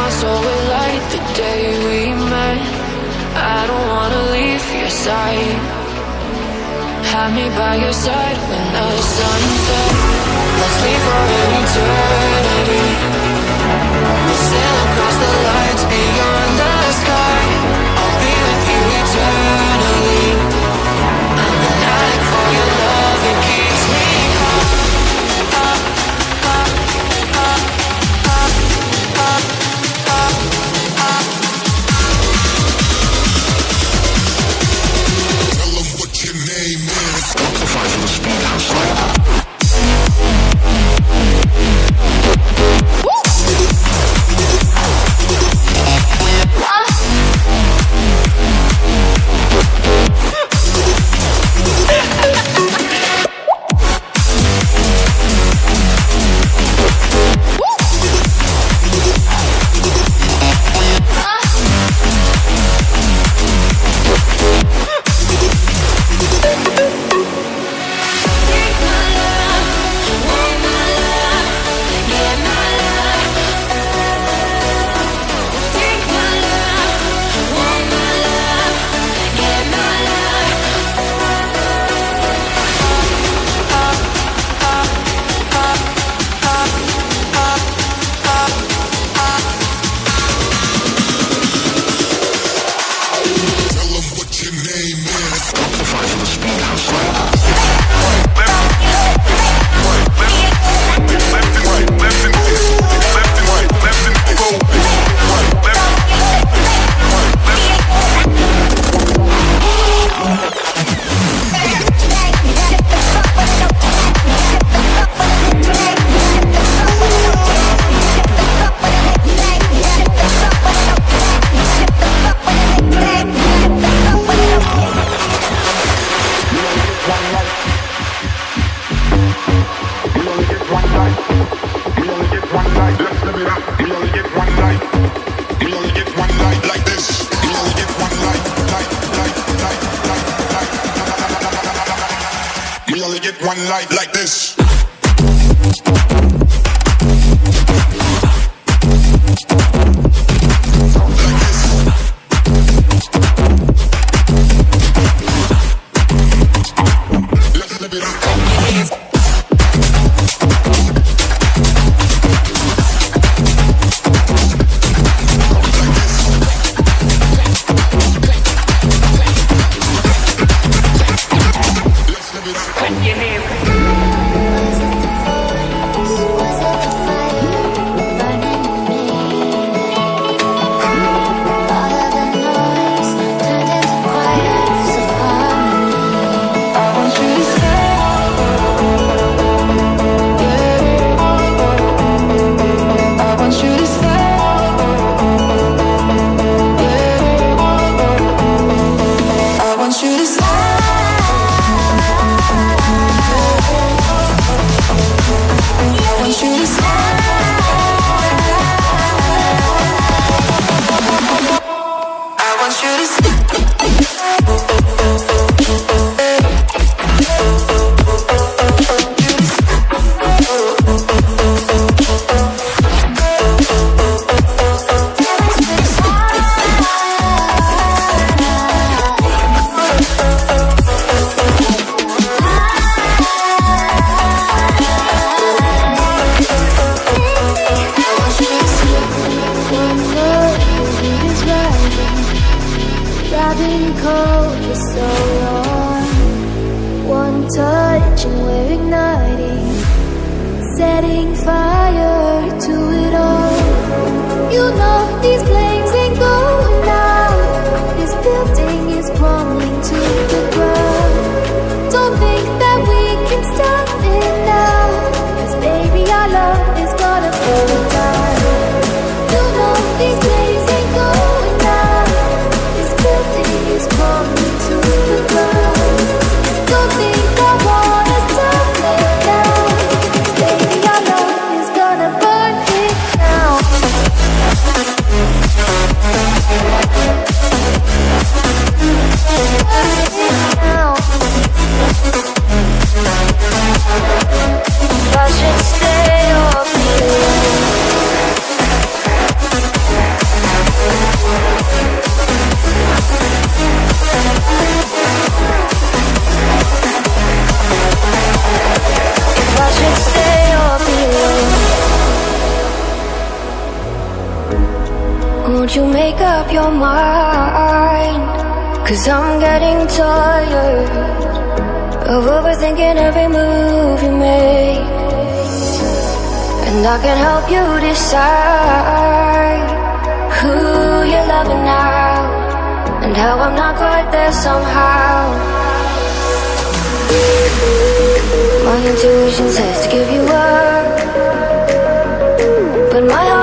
my soul with light the day we met. I don't wanna leave your side. Have me by your side when the sun sets. Let's leave for an eternity. We'll sail across the lights beyond the sky. I'll be with you eternally. I'm an addict for your love, it keeps me up, up, up, up, up, up, up, up. Tell them what your name is. Amplify for the speed house. One light like this. Let's live it up. When you hear you make up your mind? 'Cause I'm getting tired of overthinking every move you make. And I can help you decide who you're loving now, and how I'm not quite there somehow. My intuition says to give you up, but my